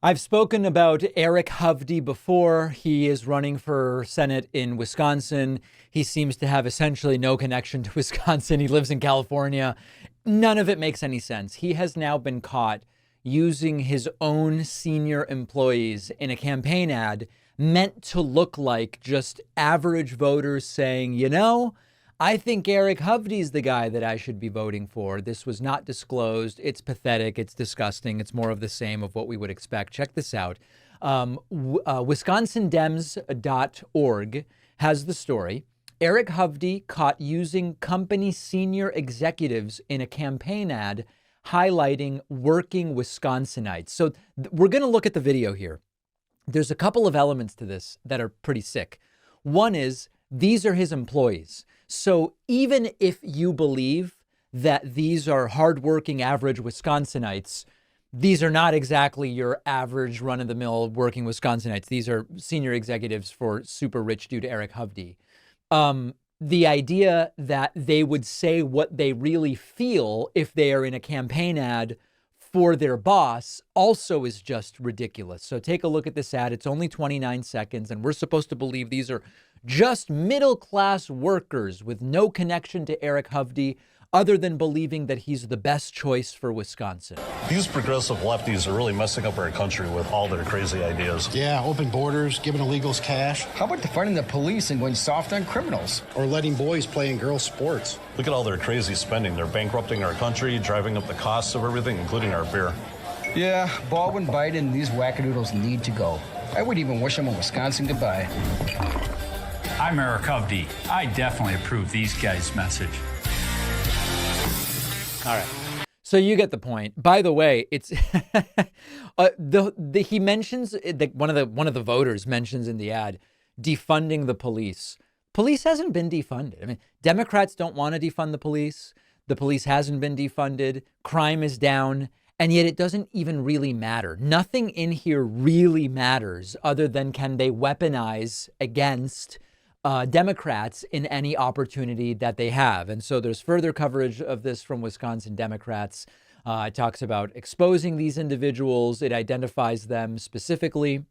I've spoken about Eric Hovde before. He is running for Senate in Wisconsin. He seems to have essentially no connection to Wisconsin. He lives in California. None of it makes any sense. He has now been caught using his own senior employees in a campaign ad meant to look like just average voters saying, I think Eric Hovde is the guy that I should be voting for. This was not disclosed. It's pathetic. It's disgusting. It's more of the same of what we would expect. Check this out. WisconsinDems.org has the story. Eric Hovde caught using company senior executives in a campaign ad highlighting working Wisconsinites. So we're going to look at the video here. There's a couple of elements to this that are pretty sick. One is these are his employees. So even if you believe that these are hardworking, average Wisconsinites, these are not exactly your average run-of-the-mill working Wisconsinites. These are senior executives for super rich dude Eric Hovde. The idea that they would say what they really feel if they are in a campaign ad for their boss also is just ridiculous. So take a look at this ad. It's only 29 seconds, and we're supposed to believe these are just middle-class workers with no connection to Eric Hovde other than believing that he's the best choice for Wisconsin. These progressive lefties are really messing up our country with all their crazy ideas. Yeah, open borders, giving illegals cash. How about defunding the police and going soft on criminals? Or letting boys play in girls' sports. Look at all their crazy spending. They're bankrupting our country, driving up the costs of everything, including our beer. Yeah, Baldwin, Biden, and these wackadoodles need to go. I would even wish them a Wisconsin goodbye. I'm Eric Hovde. I definitely approve these guys' message. All right. So you get the point. By the way, it's he mentions that one of the voters mentions in the ad defunding the police. Police hasn't been defunded. I mean, Democrats don't want to defund the police. The police hasn't been defunded. Crime is down. And yet it doesn't even really matter. Nothing in here really matters other than can they weaponize against Democrats in any opportunity that they have. And so there's further coverage of this from Wisconsin Democrats. It talks about exposing these individuals. It identifies them specifically.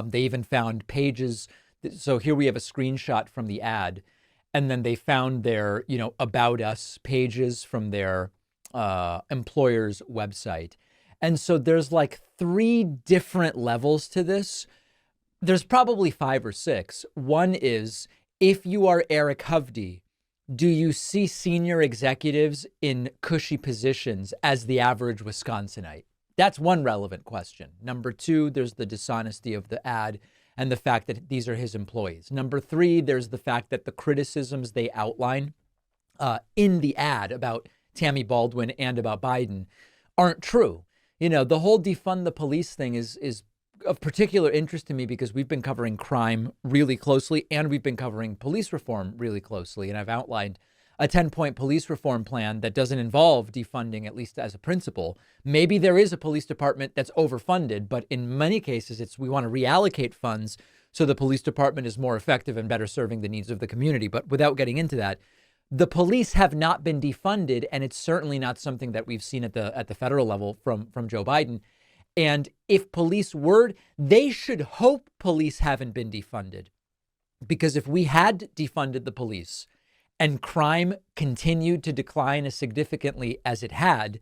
They even found pages. So here we have a screenshot from the ad. And then they found their, about us pages from their employer's website. And so there's like 3 different levels to this. There's probably 5 or 6. One is, if you are Eric Hovde, do you see senior executives in cushy positions as the average Wisconsinite? That's one relevant question. Number 2, there's the dishonesty of the ad and the fact that these are his employees. Number 3, there's the fact that the criticisms they outline in the ad about Tammy Baldwin and about Biden aren't true. The whole defund the police thing is of particular interest to me because we've been covering crime really closely and we've been covering police reform really closely. And I've outlined a 10-point police reform plan that doesn't involve defunding, at least as a principle. Maybe there is a police department that's overfunded, but in many cases, we want to reallocate funds so the police department is more effective and better serving the needs of the community. But without getting into that, the police have not been defunded, and it's certainly not something that we've seen at the federal level from Joe Biden. And if police were, they should hope police haven't been defunded. Because if we had defunded the police and crime continued to decline as significantly as it had,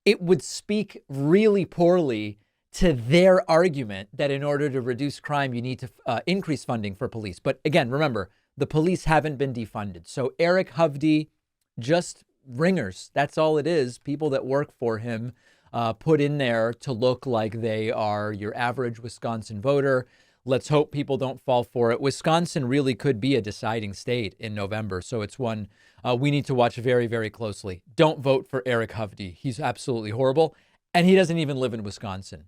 it would speak really poorly to their argument that in order to reduce crime, you need to increase funding for police. But again, remember, the police haven't been defunded. So Eric Hovde, just ringers. That's all it is. People that work for him put in there to look like they are your average Wisconsin voter. Let's hope people don't fall for it. Wisconsin really could be a deciding state in November. So it's one we need to watch very, very closely. Don't vote for Eric Hovde. He's absolutely horrible. And he doesn't even live in Wisconsin.